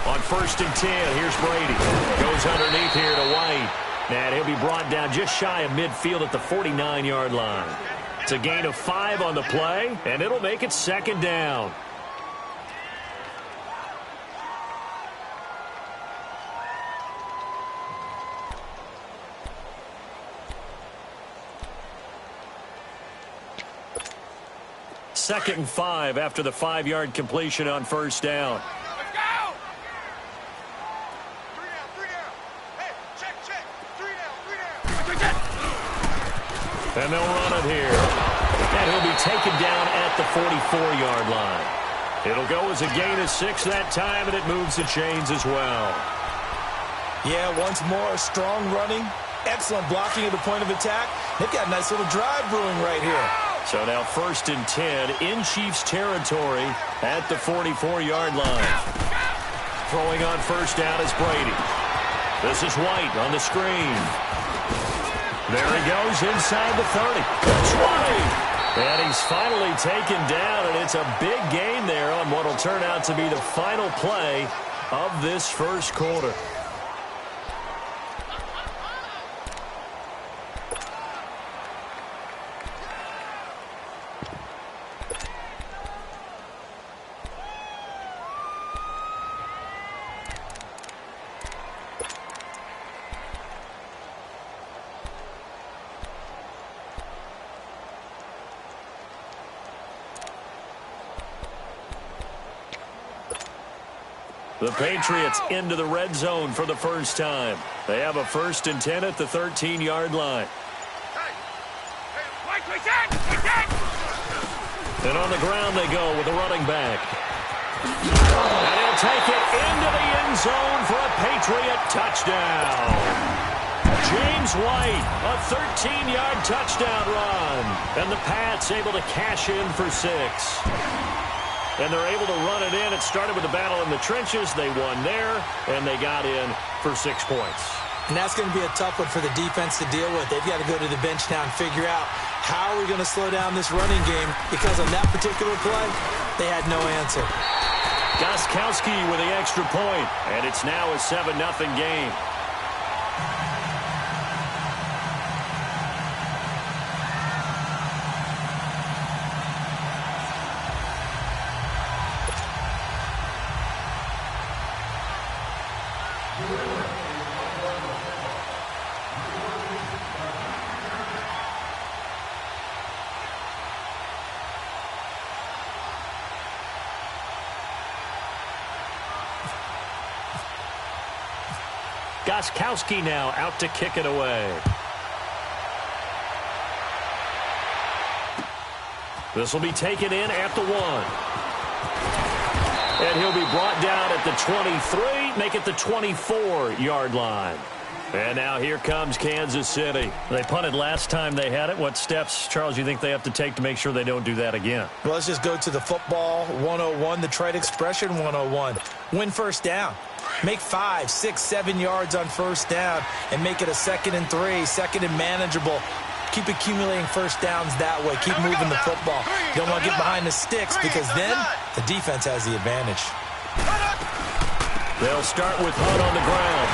On 1st and 10, here's Brady. Goes underneath here to White. And he'll be brought down just shy of midfield at the 49-yard line. It's a gain of 5 on the play, and it'll make it 2nd down. Second and 5 after the 5-yard completion on 1st down. Let's go! 3 down. Hey, check. 3 down. And they'll run it here. And he'll be taken down at the 44-yard line. It'll go as a gain of 6 that time, and it moves the chains as well. Yeah, once more, strong running, excellent blocking at the point of attack. They've got a nice little drive brewing right here. So now 1st and 10 in Chiefs territory at the 44-yard line. Throwing on 1st down is Brady. This is White on the screen. There he goes inside the 30. That's White. And he's finally taken down, and it's a big gain there on what will turn out to be the final play of this first quarter. The Patriots into the red zone for the first time. They have a 1st and 10 at the 13-yard line. And on the ground they go with a running back. And he'll take it into the end zone for a Patriot touchdown. James White, a 13-yard touchdown run. And the Pats able to cash in for 6. And they're able to run it in. It started with a battle in the trenches. They won there, and they got in for 6 points. And that's going to be a tough one for the defense to deal with. They've got to go to the bench now and figure out how are we going to slow down this running game, because on that particular play, they had no answer. Gostkowski with the extra point, and it's now a 7-0 game. Gostkowski now out to kick it away. This will be taken in at the 1. And he'll be brought down at the 23, make it the 24-yard line. And now here comes Kansas City. They punted last time they had it. What steps, Charles, you think they have to take to make sure they don't do that again? Well, let's just go to the football 101, the trite expression 101. Win 1st down. Make 5, 6, 7 yards on 1st down and make it a 2nd and 3, 2nd and manageable. Keep accumulating 1st downs that way. Keep moving the football. You don't want to get behind the sticks, because then the defense has the advantage. They'll start with Hunt on the ground.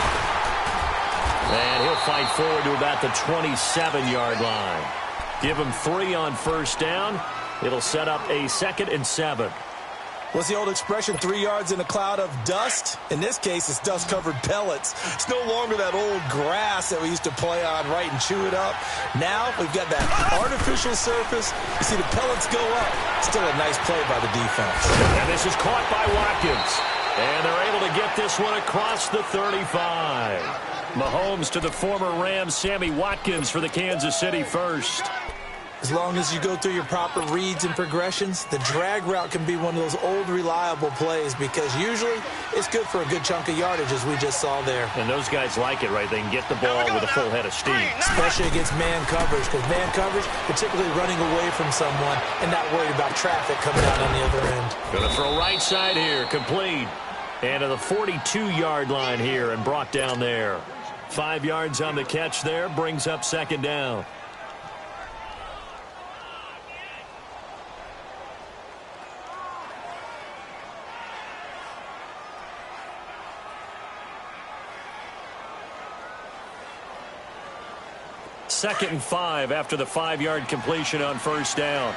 And he'll fight forward to about the 27-yard line. Give him 3 on 1st down. It'll set up a 2nd and 7. What's the old expression, 3 yards in a cloud of dust? In this case, it's dust-covered pellets. It's no longer that old grass that we used to play on, right, and chew it up. Now we've got that artificial surface. You see the pellets go up. Still a nice play by the defense. And this is caught by Watkins. And they're able to get this one across the 35. Mahomes to the former Rams, Sammy Watkins, for the Kansas City first. As long as you go through your proper reads and progressions, the drag route can be one of those old reliable plays, because usually it's good for a good chunk of yardage, as we just saw there. And those guys like it, right? They can get the ball with a full head of steam. Especially against man coverage, because man coverage, particularly running away from someone and not worried about traffic coming out on the other end. Going to throw right side here, complete. And to the 42-yard line here and brought down there. 5 yards on the catch there, brings up 2nd down. 2nd and 5 after the 5-yard completion on first down.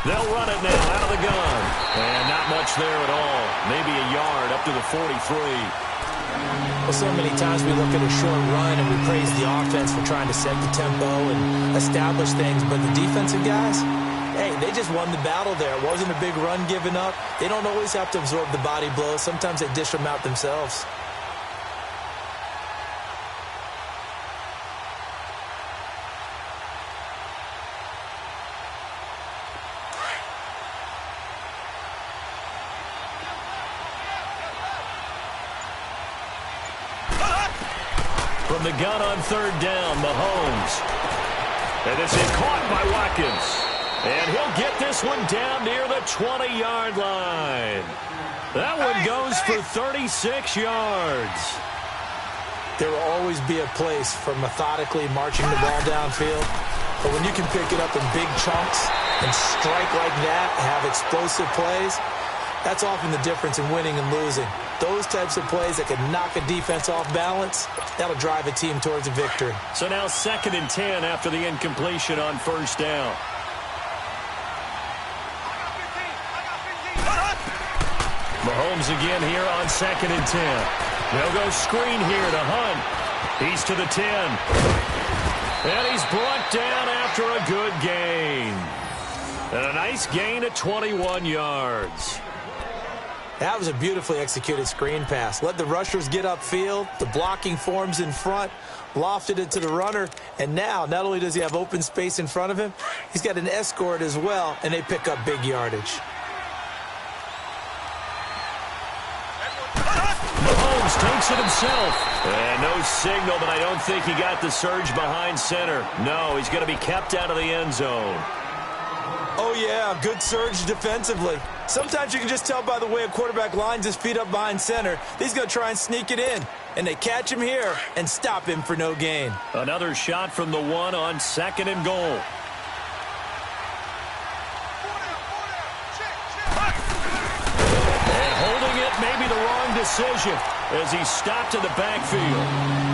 They'll run it now out of the gun. And not much there at all. Maybe a yard up to the 43. Well, so many times we look at a short run and we praise the offense for trying to set the tempo and establish things. But the defensive guys, hey, they just won the battle there. It wasn't a big run given up. They don't always have to absorb the body blows. Sometimes they dish them out themselves. From the gun on 3rd down, Mahomes. And it's caught by Watkins. And he'll get this one down near the 20-yard line. That one goes for 36 yards. There will always be a place for methodically marching the ball downfield. But when you can pick it up in big chunks and strike like that, have explosive plays, that's often the difference in winning and losing. Those types of plays that can knock a defense off balance, that'll drive a team towards a victory. So now 2nd and 10 after the incompletion on first down. Mahomes again here on 2nd and 10. They'll go screen here to Hunt. He's to the 10. And he's brought down after a good gain. And a nice gain at 21 yards. That was a beautifully executed screen pass. Let the rushers get upfield. The blocking forms in front. Lofted it to the runner. And now, not only does he have open space in front of him, he's got an escort as well, and they pick up big yardage. Mahomes takes it himself. And no signal, but I don't think he got the surge behind center. No, he's going to be kept out of the end zone. Oh, yeah, good surge defensively. Sometimes you can just tell by the way a quarterback lines his feet up behind center. He's going to try and sneak it in. And they catch him here and stop him for no gain. Another shot from the 1 on 2nd and goal. And holding it may be the wrong decision as he stopped in the backfield.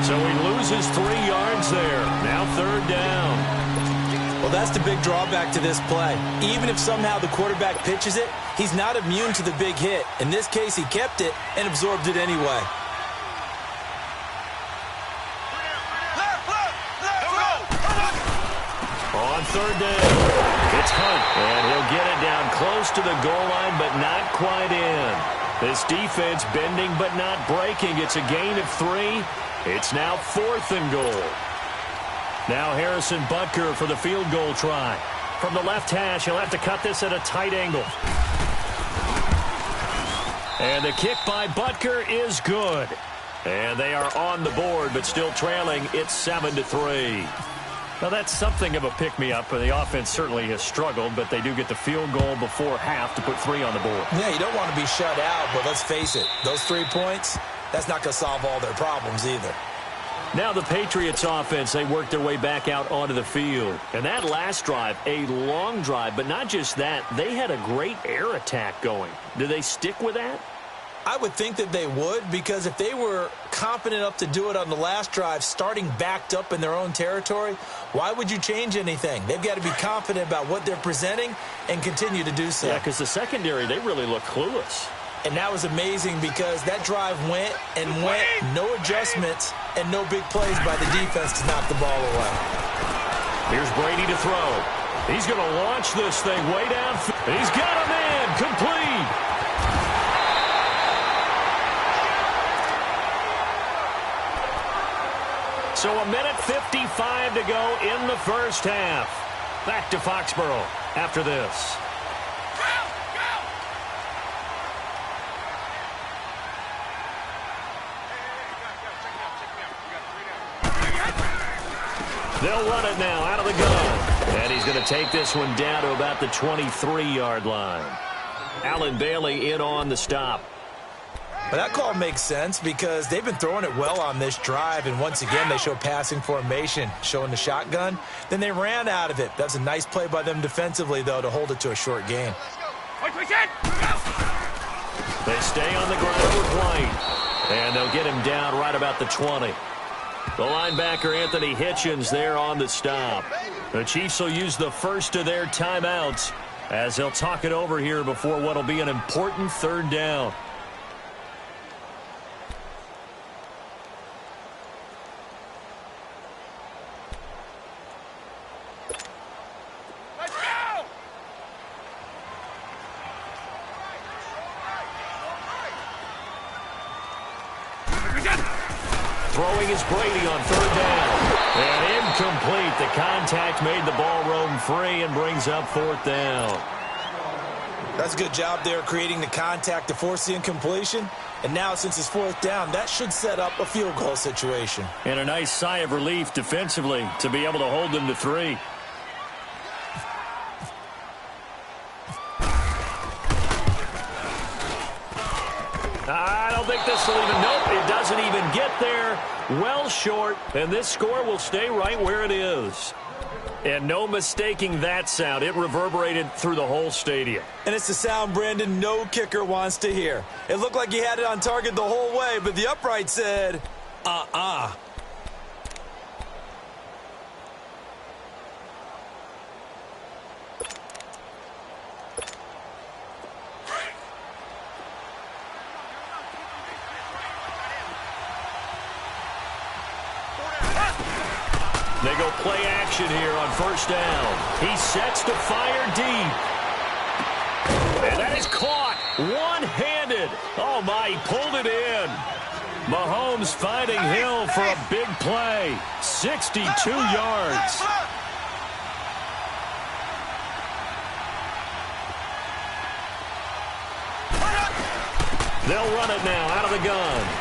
So he loses 3 yards there. Now 3rd down. Well, that's the big drawback to this play. Even if somehow the quarterback pitches it, he's not immune to the big hit. In this case, he kept it and absorbed it anyway. On 3rd down, it's Hunt, and he'll get it down close to the goal line, but not quite in. This defense bending but not breaking. It's a gain of 3. It's now 4th and goal. Now Harrison Butker for the field goal try. From the left hash, he'll have to cut this at a tight angle. And the kick by Butker is good. And they are on the board, but still trailing. It's 7-3. Now, that's something of a pick-me-up. The offense certainly has struggled, but they do get the field goal before half to put 3 on the board. Yeah, you don't want to be shut out, but let's face it. Those 3 points, that's not going to solve all their problems either. Now the Patriots offense, they work their way back out onto the field. And that last drive, a long drive, but not just that, they had a great air attack going. Do they stick with that? I would think that they would, because if they were confident enough to do it on the last drive, starting backed up in their own territory, why would you change anything? They've got to be confident about what they're presenting and continue to do so. Yeah, because the secondary, they really look clueless. And that was amazing because that drive went and went, no adjustments, and no big plays by the defense to knock the ball away. Here's Brady to throw. He's going to launch this thing way down. He's got a man complete. So 1:55 to go in the first half. Back to Foxborough after this. They'll run it now out of the gun. And he's going to take this one down to about the 23-yard line. Allen Bailey in on the stop. But that call makes sense because they've been throwing it well on this drive, and once again they show passing formation, showing the shotgun. Then they ran out of it. That's a nice play by them defensively, though, to hold it to a short gain. They stay on the ground with White. And they'll get him down right about the 20. The linebacker, Anthony Hitchens, there on the stop. The Chiefs will use the first of their timeouts as they'll talk it over here before what will be an important 3rd down. Throwing is Brady on 3rd down. And incomplete. The contact made the ball roam free and brings up 4th down. That's a good job there creating the contact to force the incompletion. And now since it's 4th down, that should set up a field goal situation. And a nice sigh of relief defensively to be able to hold them to 3. I don't think this will even, nope, it doesn't even get there. Well short, and this score will stay right where it is. And no mistaking that sound. It reverberated through the whole stadium. And it's the sound, Brandon, no kicker wants to hear. It looked like he had it on target the whole way, but the upright said, uh-uh. They go play action here on 1st down. He sets to fire deep. And that is caught one-handed. Oh, my, he pulled it in. Mahomes finding Hill for a big play. 62 yards. They'll run it now out of the gun.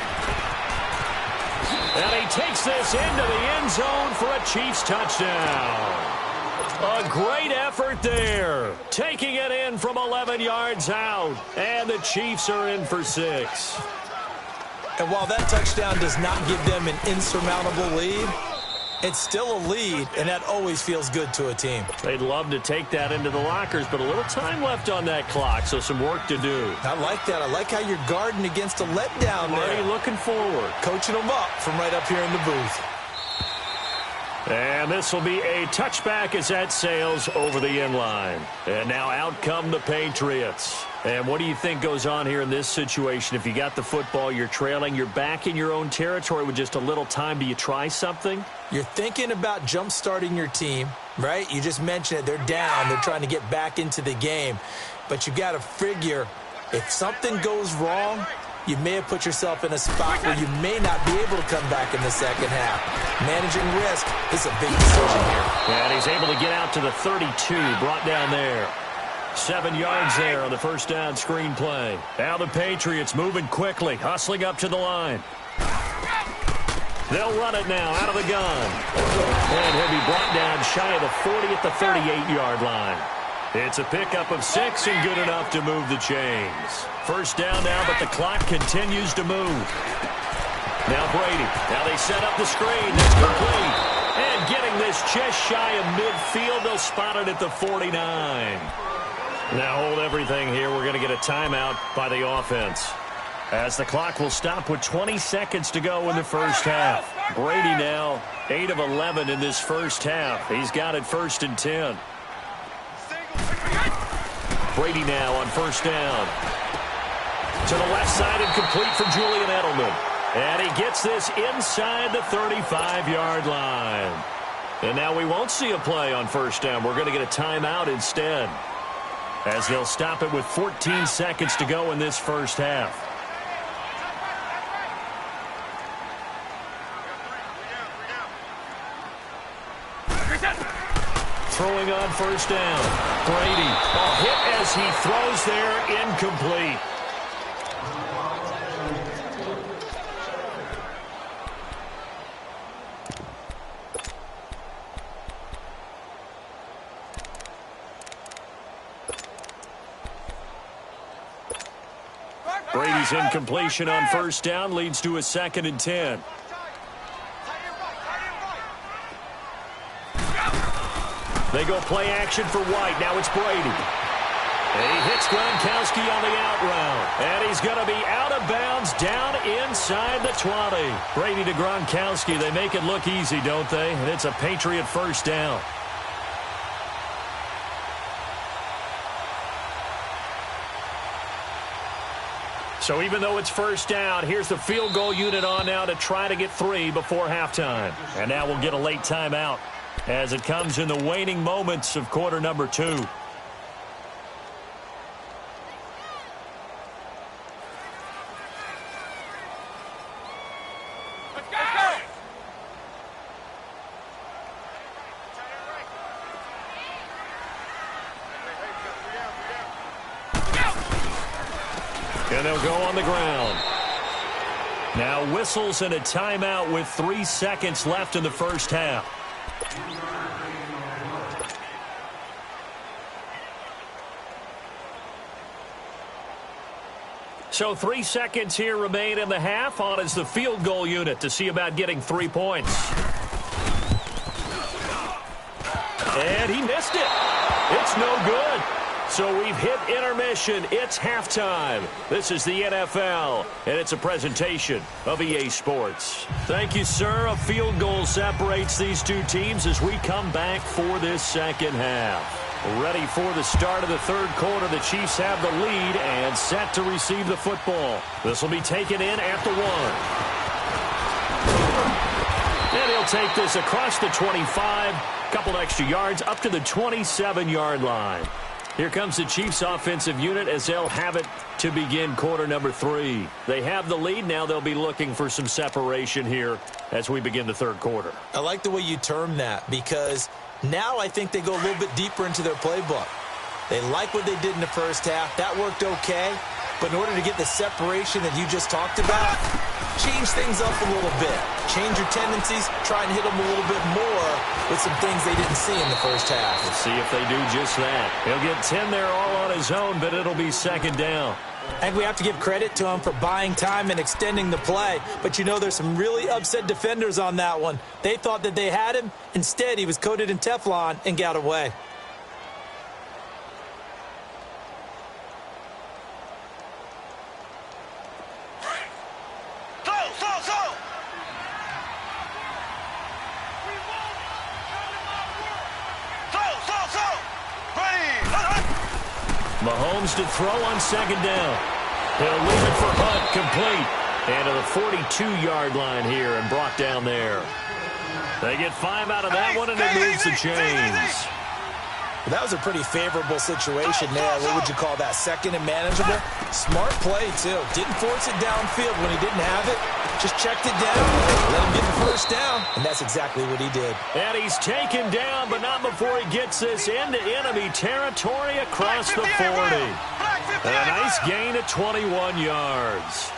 And he takes this into the end zone for a Chiefs touchdown. A great effort there. Taking it in from 11 yards out. And the Chiefs are in for 6. And while that touchdown does not give them an insurmountable lead, it's still a lead, and that always feels good to a team. They'd love to take that into the lockers, but a little time left on that clock, so some work to do. I like that. I like how you're guarding against a letdown there. Already looking forward. Coaching them up from right up here in the booth. And this will be a touchback as that sails over the end line. And now out come the Patriots. And what do you think goes on here in this situation? If you got the football, you're trailing, you're back in your own territory with just a little time. Do you try something? You're thinking about jump-starting your team, right? You just mentioned it. They're down. They're trying to get back into the game. But you got to figure if something goes wrong, you may have put yourself in a spot where you may not be able to come back in the second half. Managing risk is a big decision here. And he's able to get out to the 32, brought down there. 7 yards there on the 1st down screen play. Now the Patriots moving quickly, hustling up to the line. They'll run it now out of the gun. And he'll be brought down shy of the 40 at the 38-yard line. It's a pickup of 6 and good enough to move the chains. 1st down now, but the clock continues to move. Now Brady. Now they set up the screen. It's complete. And getting this just shy of midfield, they'll spot it at the 49. Now hold everything here. We're going to get a timeout by the offense, as the clock will stop with 20 seconds to go in the 1st half. Brady now 8 of 11 in this 1st half. He's got it 1st and 10. Brady now on 1st down. To the left side and complete for Julian Edelman. And he gets this inside the 35-yard line. And now we won't see a play on 1st down. We're going to get a timeout instead, as they'll stop it with 14 seconds to go in this 1st half. Throwing on 1st down. Brady. A hit as he throws there, incomplete. Brady's incompletion on 1st down leads to a 2nd and 10. They go play action for White. Now it's Brady. He hits Gronkowski on the out route. And he's going to be out of bounds down inside the 20. Brady to Gronkowski. They make it look easy, don't they? And it's a Patriot first down. So even though it's first down, here's the field goal unit on now to try to get 3 before halftime. And now we'll get a late timeout as it comes in the waning moments of quarter number 2. And they'll go on the ground. Now whistles and a timeout with 3 seconds left in the first half. So 3 seconds here remain in the half. On is the field goal unit to see about getting 3 points. And he missed it. It's no good. So we've hit intermission. It's halftime. This is the NFL, and it's a presentation of EA Sports. Thank you, sir. A field goal separates these two teams as we come back for this second half. Ready for the start of the third quarter. The Chiefs have the lead and set to receive the football. This will be taken in at the 1. And he'll take this across the 25. Couple extra yards up to the 27-yard line. Here comes the Chiefs offensive unit as they'll have it to begin quarter number 3. They have the lead. Now they'll be looking for some separation here as we begin the third quarter. I like the way you term that because now I think they go a little bit deeper into their playbook. They like what they did in the first half. That worked okay. But in order to get the separation that you just talked about, change things up a little bit. Change your tendencies. Try and hit them a little bit more with some things they didn't see in the first half. Let's see if they do just that. He'll get 10 there all on his own, but it'll be second down. I think we have to give credit to him for buying time and extending the play. But, you know, there's some really upset defenders on that one. They thought that they had him. Instead, he was coated in Teflon and got away. Mahomes to throw on second down. He'll leave it for Hunt, complete. And to the 42-yard line here and brought down there. They get 5 out of that one, and it moves the chains. That was a pretty favorable situation there. What would you call that? Second and manageable? Smart play, too. Didn't force it downfield when he didn't have it. Just checked it down, let him get the first down, and that's exactly what he did. And he's taken down, but not before he gets this into enemy territory across the 40. And a nice gain at 21 yards.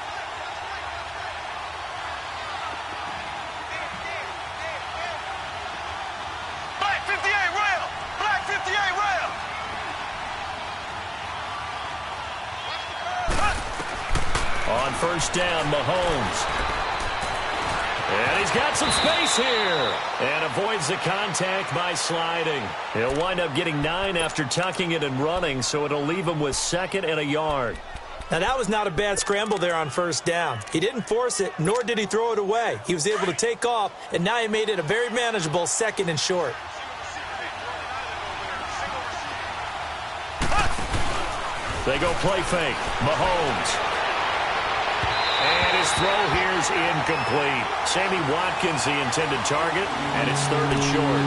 On first down, Mahomes. And he's got some space here. And avoids the contact by sliding. He'll wind up getting 9 after tucking it and running, so it'll leave him with 2nd and a yard. Now, that was not a bad scramble there on first down. He didn't force it, nor did he throw it away. He was able to take off, and now he made it a very manageable 2nd and short. They go play fake. Mahomes. And his throw here is incomplete. Sammy Watkins, the intended target, and it's 3rd and short.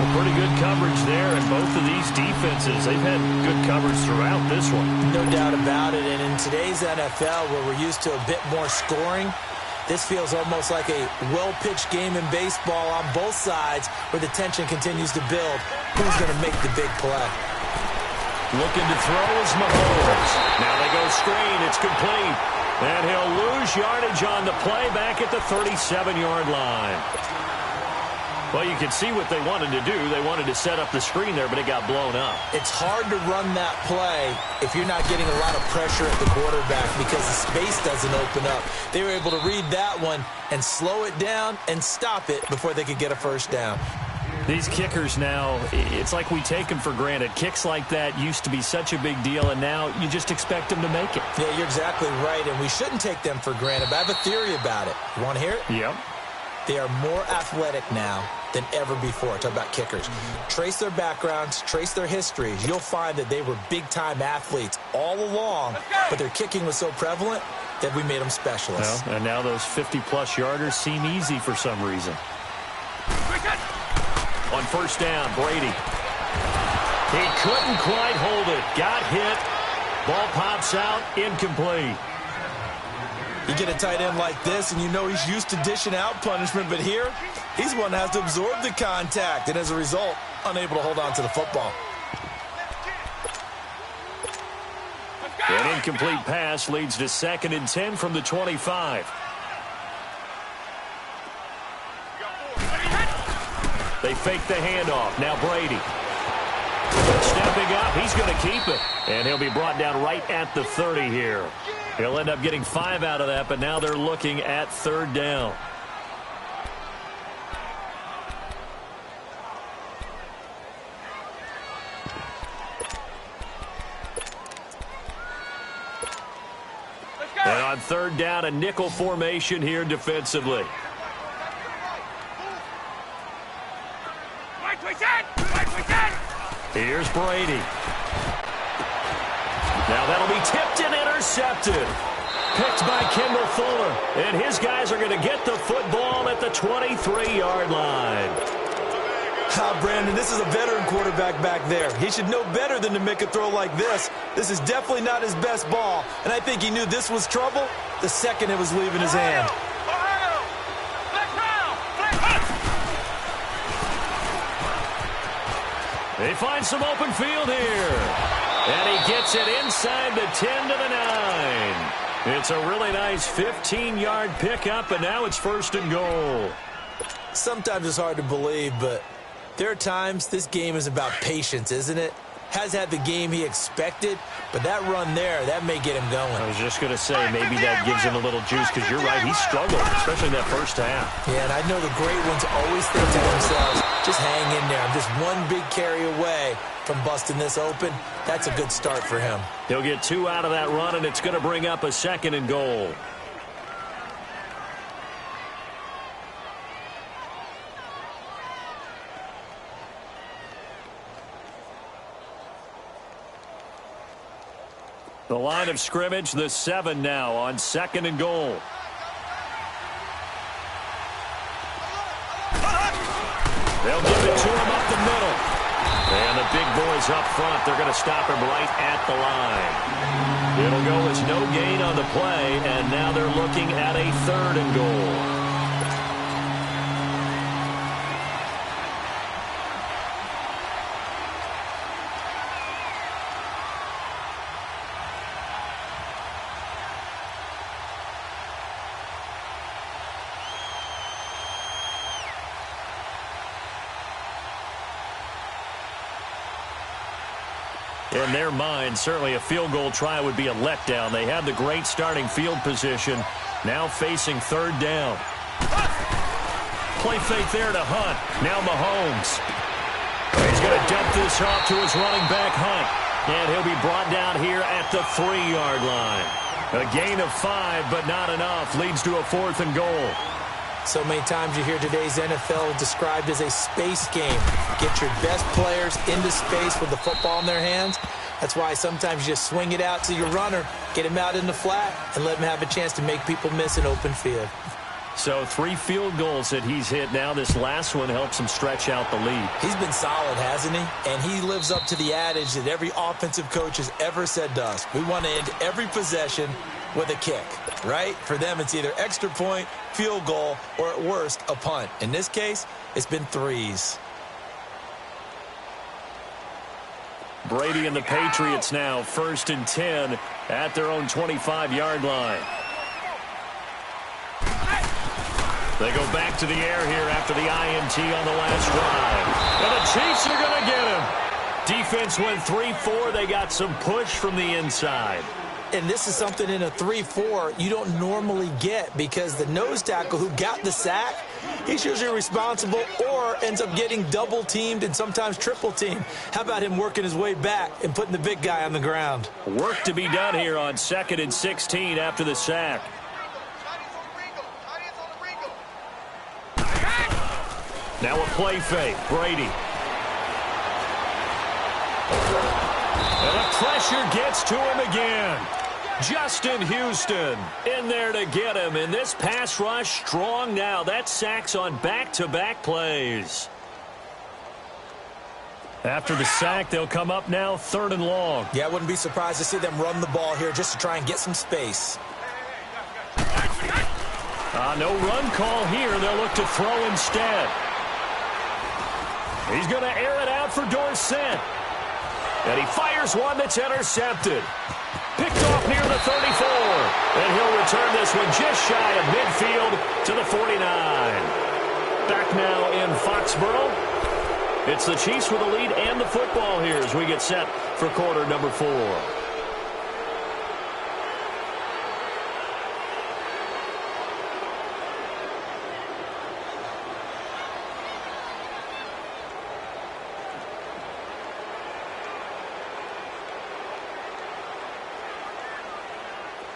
Well, pretty good coverage there, and both of these defenses, they've had good coverage throughout this one. No doubt about it, and in today's NFL, where we're used to a bit more scoring, this feels almost like a well-pitched game in baseball on both sides where the tension continues to build. Who's going to make the big play? Looking to throw is Mahomes. Now they go screen. It's complete. And he'll lose yardage on the play back at the 37-yard line. Well, you can see what they wanted to do. They wanted to set up the screen there, but it got blown up. It's hard to run that play if you're not getting a lot of pressure at the quarterback because the space doesn't open up. They were able to read that one and slow it down and stop it before they could get a first down. These kickers now, it's like we take them for granted. Kicks like that used to be such a big deal, and now you just expect them to make it. Yeah, you're exactly right, and we shouldn't take them for granted, but I have a theory about it. You want to hear it? Yep. They are more athletic now than ever before. Talk about kickers. Trace their backgrounds, trace their histories. You'll find that they were big-time athletes all along, but their kicking was so prevalent that we made them specialists. Well, and now those 50-plus yarders seem easy for some reason. On first down, Brady. He couldn't quite hold it. Got hit. Ball pops out, incomplete. You get a tight end like this, and you know he's used to dishing out punishment, but here, he's one that has to absorb the contact, and as a result, unable to hold on to the football. An incomplete pass leads to 2nd and 10 from the 25. They fake the handoff. Now Brady. Stepping up, he's going to keep it. And he'll be brought down right at the 30 here. He'll end up getting 5 out of that, but now they're looking at 3rd down. And on 3rd down, a nickel formation here defensively. Here's Brady. Now that'll be tipped and intercepted. Picked by Kendall Fuller. And his guys are going to get the football at the 23-yard line. Brandon, this is a veteran quarterback back there. He should know better than to make a throw like this. This is definitely not his best ball. And I think he knew this was trouble the second it was leaving his hand. They find some open field here. And he gets it inside the 10 to the 9. It's a really nice 15-yard pickup, and now it's 1st and goal. Sometimes it's hard to believe, but there are times this game is about patience, isn't it? Has had the game he expected, but that run there, that may get him going. I was just going to say, maybe that gives him a little juice, because you're right, he struggled, especially in that first half. Yeah, and I know the great ones always think to themselves, just hang in there. I'm just one big carry away from busting this open. That's a good start for him. He'll get 2 out of that run, and it's going to bring up a 2nd and goal. The line of scrimmage, the 7 now on 2nd and goal. They'll give it to him up the middle. And the big boys up front, they're going to stop him right at the line. It'll go as no gain on the play, and now they're looking at a 3rd and goal. In their mind, certainly a field goal try would be a letdown. They had the great starting field position, now facing 3rd down. Play fake there to Hunt. Now Mahomes. He's going to dump this off to his running back, Hunt. And he'll be brought down here at the 3-yard line. A gain of 5, but not enough. Leads to a 4th and goal. So many times you hear today's NFL described as a space game. Get your best players into space with the football in their hands. That's why sometimes you just swing it out to your runner, get him out in the flat, and let him have a chance to make people miss an open field. So 3 field goals that he's hit now. This last one helps him stretch out the lead. He's been solid, hasn't he? And he lives up to the adage that every offensive coach has ever said to us. We want to end every possession with a kick, right? For them, it's either extra point, field goal, or at worst, a punt. In this case, it's been 3s. Brady and the Patriots now 1st and 10 at their own 25-yard line. They go back to the air here after the INT on the last drive. And the Chiefs are going to get him. Defense went 3-4. They got some push from the inside. And this is something in a 3-4 you don't normally get because the nose tackle who got the sack, he's usually responsible or ends up getting double teamed and sometimes triple teamed. How about him working his way back and putting the big guy on the ground? Work to be done here on 2nd and 16 after the sack. Now a play fake. Brady. And the pressure gets to him again. Justin Houston in there to get him. And this pass rush strong now. That sacks on back-to-back plays. After the sack, they'll come up now 3rd and long. Yeah, I wouldn't be surprised to see them run the ball here just to try and get some space. No run call here. They'll look to throw instead. He's going to air it out for Dorsett. And he fires one that's intercepted. Picked off near the 34. And he'll return this one just shy of midfield to the 49. Back now in Foxborough. It's the Chiefs with the lead and the football here as we get set for quarter number 4.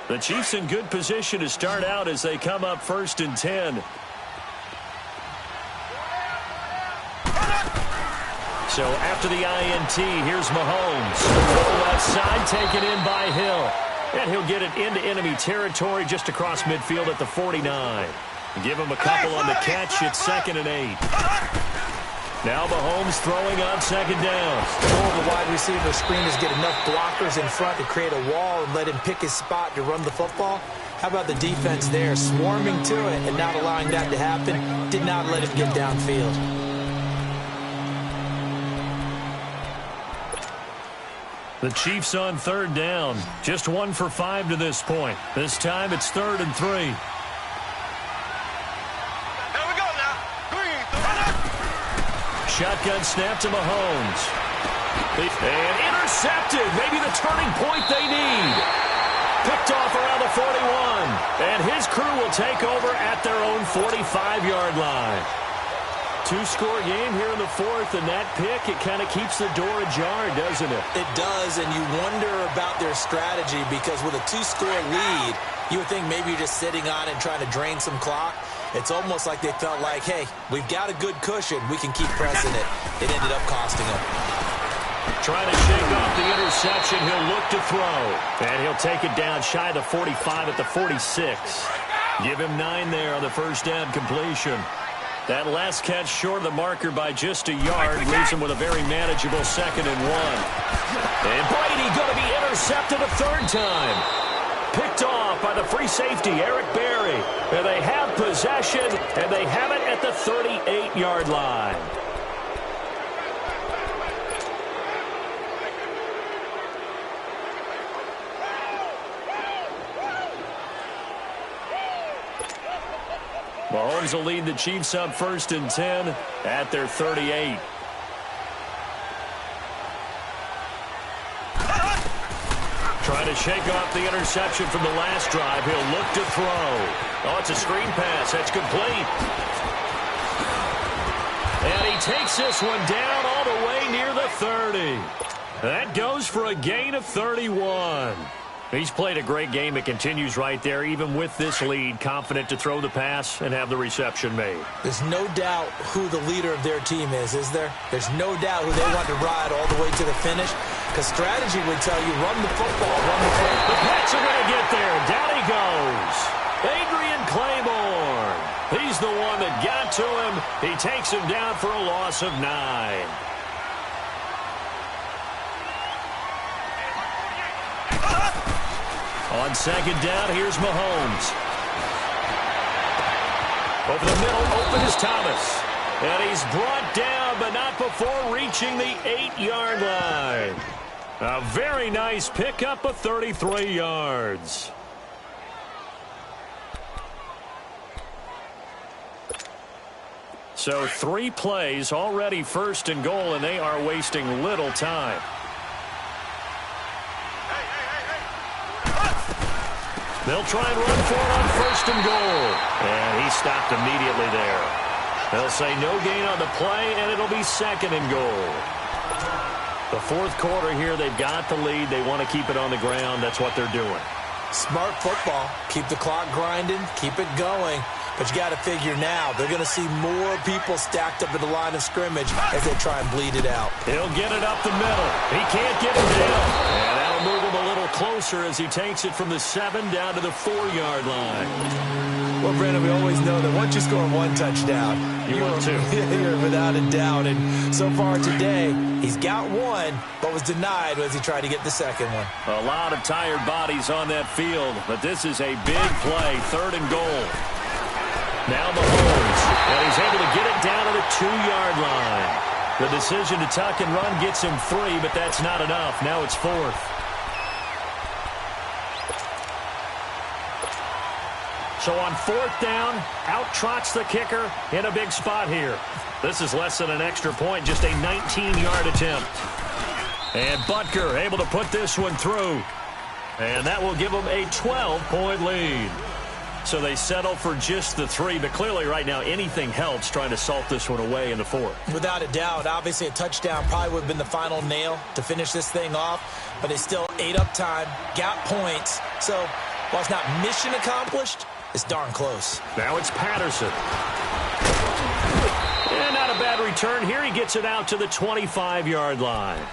The Chiefs in good position to start out as they come up 1st and 10. So after the INT, here's Mahomes. Left side taken in by Hill. And he'll get it into enemy territory just across midfield at the 49. Give him a couple on the catch. It's 2nd and 8. Now Mahomes throwing on 2nd down. The goal of the wide receiver screen is get enough blockers in front to create a wall and let him pick his spot to run the football. How about the defense there, swarming to it and not allowing that to happen? Did not let him get downfield. The Chiefs on 3rd down. Just 1 for 5 to this point. This time it's 3rd and 3. Shotgun snap to Mahomes. And intercepted. Maybe the turning point they need. Picked off around the 41. And his crew will take over at their own 45-yard line. 2-score game here in the 4th, and that pick, it kind of keeps the door ajar, doesn't it? It does, and you wonder about their strategy because with a 2-score lead, you would think maybe you're just sitting on it and trying to drain some clock. It's almost like they felt like, hey, we've got a good cushion. We can keep pressing it. It ended up costing them. Trying to shake off the interception. He'll look to throw. And he'll take it down shy of the 45 at the 46. Give him 9 there on the first down completion. That last catch short of the marker by just a yard leaves him with a very manageable 2nd and 1. And Brady going to be intercepted a 3rd time. Picked off by the free safety, Eric Berry. And they have possession, and they have it at the 38-yard line. Mahomes will lead the Chiefs up 1st and 10 at their 38. Trying to shake off the interception from the last drive. He'll look to throw. Oh, it's a screen pass. That's complete. And he takes this one down all the way near the 30. That goes for a gain of 31. He's played a great game. It continues right there, even with this lead, confident to throw the pass and have the reception made. There's no doubt who the leader of their team is there? There's no doubt who they want to ride all the way to the finish. Because strategy would tell you, run the football, run the football. The Pats are going to get there. Down he goes. Adrian Claiborne. He's the one that got to him. He takes him down for a loss of 9. On 2nd down, here's Mahomes. Over the middle, open is Thomas. And he's brought down, but not before reaching the 8-yard line. A very nice pickup of 33 yards. So 3 plays, already 1st and goal, and they are wasting little time. They'll try and run for it on first and goal. And he stopped immediately there. They'll say no gain on the play, and it'll be second and goal. The fourth quarter here, they've got the lead. They want to keep it on the ground. That's what they're doing. Smart football. Keep the clock grinding. Keep it going. But you got to figure now, they're going to see more people stacked up at the line of scrimmage as they try and bleed it out. He'll get it up the middle. He can't get it down. And that'll move him a little closer as he takes it from the 7 down to the 4-yard line. Well, Brandon, we always know that once you score one touchdown, you're without a doubt. And so far today, he's got one, but was denied as he tried to get the second one. A lot of tired bodies on that field, but this is a big play, 3rd and goal. Now Mahomes, and he's able to get it down to the 2-yard line. The decision to tuck and run gets him 3, but that's not enough. Now it's 4th. So on 4th down, out trots the kicker in a big spot here. This is less than an extra point, just a 19-yard attempt. And Butker able to put this one through. And that will give them a 12-point lead. So they settle for just the 3, but clearly right now anything helps trying to salt this one away in the 4th. Without a doubt, obviously a touchdown probably would have been the final nail to finish this thing off, but they still ate up time, got points. So while it's not mission accomplished, it's darn close. Now it's Patterson. And not a bad return here. He gets it out to the 25-yard line.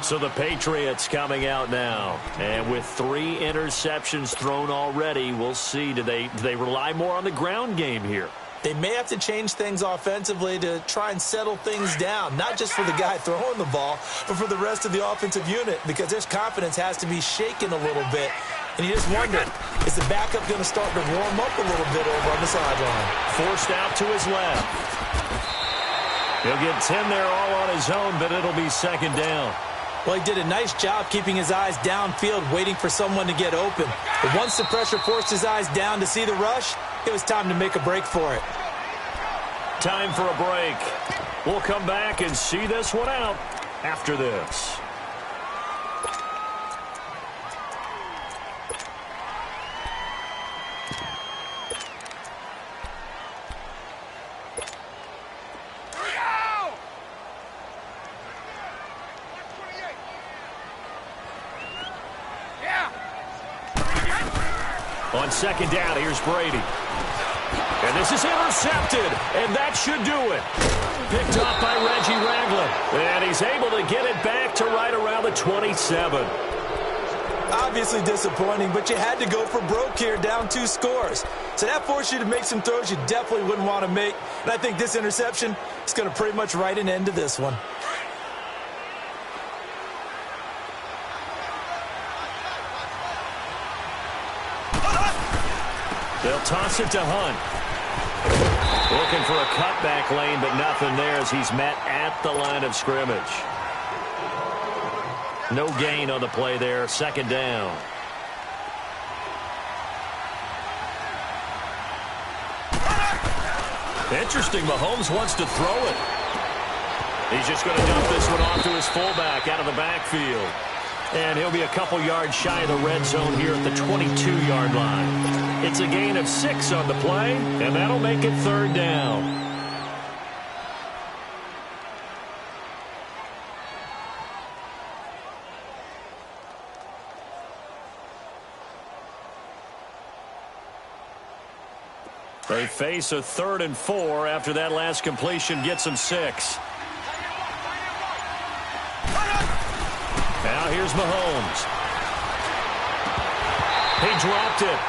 So the Patriots coming out now. And with 3 interceptions thrown already, we'll see. Do they rely more on the ground game here? They may have to change things offensively to try and settle things down, not just for the guy throwing the ball, but for the rest of the offensive unit, because their confidence has to be shaken a little bit. And you just wonder, is the backup going to start to warm up a little bit over on the sideline? Forced out to his left. He'll get 10 there all on his own, but it'll be 2nd down. Well, he did a nice job keeping his eyes downfield, waiting for someone to get open. But once the pressure forced his eyes down to see the rush, it was time to make a break for it. Time for a break. We'll come back and see this one out after this. On 2nd down, here's Brady. And this is intercepted, and that should do it. Picked off by Reggie Ragland, and he's able to get it back to right around the 27. Obviously disappointing, but you had to go for broke here, down 2 scores. So that forced you to make some throws you definitely wouldn't want to make. And I think this interception is going to pretty much write an end to this one. They'll toss it to Hunt. Looking for a cutback lane, but nothing there as he's met at the line of scrimmage. No gain on the play there. 2nd down. Interesting. Mahomes wants to throw it. He's just going to dump this one off to his fullback out of the backfield. And he'll be a couple yards shy of the red zone here at the 22-yard line. It's a gain of 6 on the play, and that'll make it 3rd down. They face a 3rd and 4 after that last completion gets them 6. Now here's Mahomes. He dropped it.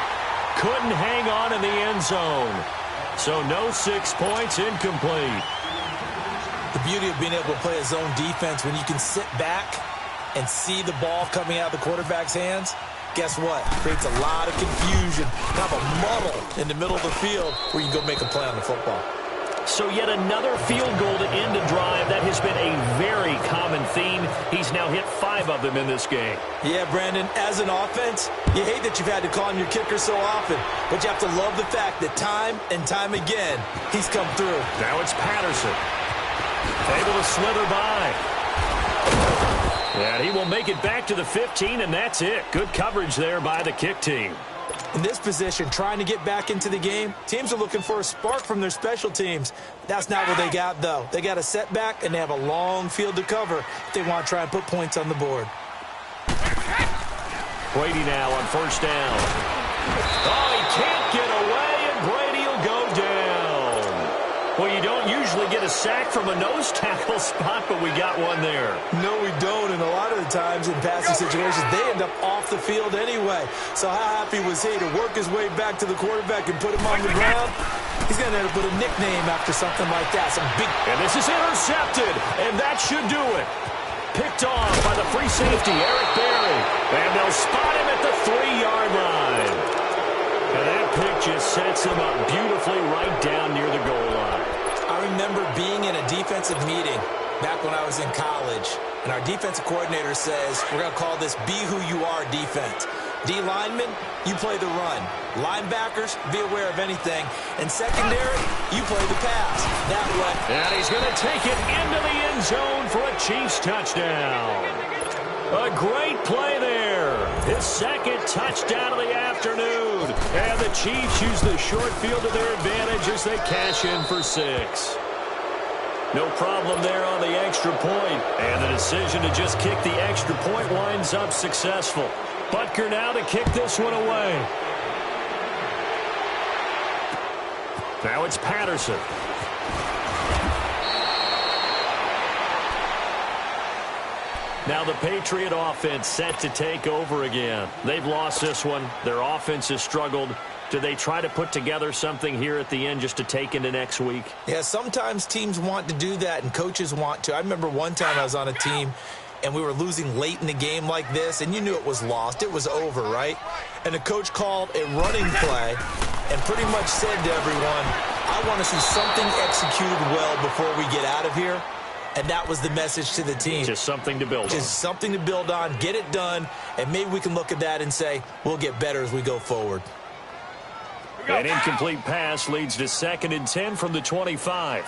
Couldn't hang on in the end zone. So no 6 points, incomplete. The beauty of being able to play a zone defense when you can sit back and see the ball coming out of the quarterback's hands, guess what? Creates a lot of confusion, kind of a muddle in the middle of the field where you can go make a play on the football. So yet another field goal to end a drive. That has been a very common theme. He's now hit 5 of them in this game. Yeah, Brandon, as an offense, you hate that you've had to call on your kicker so often, but you have to love the fact that time and time again, he's come through. Now it's Patterson. Able to slither by. And he will make it back to the 15, and that's it. Good coverage there by the kick team. In this position, trying to get back into the game, teams are looking for a spark from their special teams. That's not what they got, though. They got a setback, and they have a long field to cover if they want to try and put points on the board. Brady now on first down. Oh, he can't get away, and Brady will go down. Well, you don't usually get a sack from a nose tackle spot, but we got one there. No, we don't, and a lot of the times in passing situations, they end up off the field anyway. So how happy was he to work his way back to the quarterback and put him on the ground? He's going to end up with a nickname after something like that. And this is intercepted, and that should do it. Picked off by the free safety, Eric Berry. And they'll spot him at the 3-yard line. And that pick just sets him up beautifully right down near the goal line. I remember being in a defensive meeting back when I was in college, and our defensive coordinator says, we're going to call this Be Who You Are defense. D linemen, you play the run. Linebackers, be aware of anything. And secondary, you play the pass. That way. And he's going to take it into the end zone for a Chiefs touchdown. A great play there. His second touchdown of the afternoon. And the Chiefs use the short field to their advantage as they cash in for 6. No problem there on the extra point. And the decision to just kick the extra point winds up successful. Butker now to kick this one away. Now it's Patterson. Now the Patriot offense set to take over again. They've lost this one. Their offense has struggled. Do they try to put together something here at the end just to take into next week? Yeah, sometimes teams want to do that and coaches want to. I remember one time I was on a team and we were losing late in the game like this, and you knew it was lost. It was over, right? And the coach called a running play and pretty much said to everyone, I want to see something executed well before we get out of here. And that was the message to the team. Just something to build on. Just something to build on, get it done, and maybe we can look at that and say, we'll get better as we go forward. An incomplete pass leads to 2nd and 10 from the 25.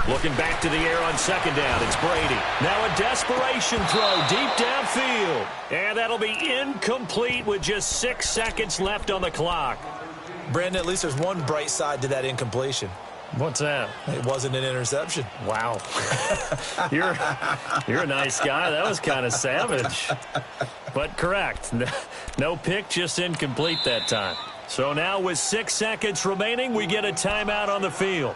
Looking back to the air on 2nd down. It's Brady. Now a desperation throw deep downfield. And that'll be incomplete with just 6 seconds left on the clock. Brandon, at least there's one bright side to that incompletion. What's that? It wasn't an interception. Wow. You're a nice guy. That was kind of savage. But correct. No pick, just incomplete that time. So now with 6 seconds remaining, we get a timeout on the field.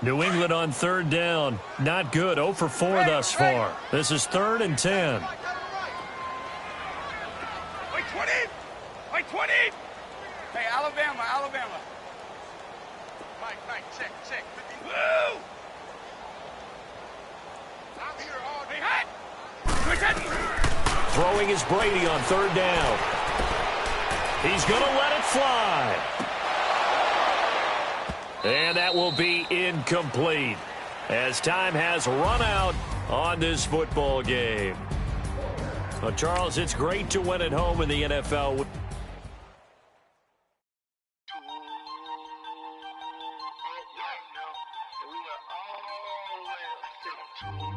New England on 3rd down. Not good. 0 for 4 thus far. This is 3rd and 10. Wait, 20! Wait, 20! Hey, Alabama. Mike, check. Woo! I'm here all day. Hey, Throwing is Brady on 3rd down. He's going to let it fly. And that will be incomplete as time has run out on this football game. Well, Charles, it's great to win at home in the NFL. We are all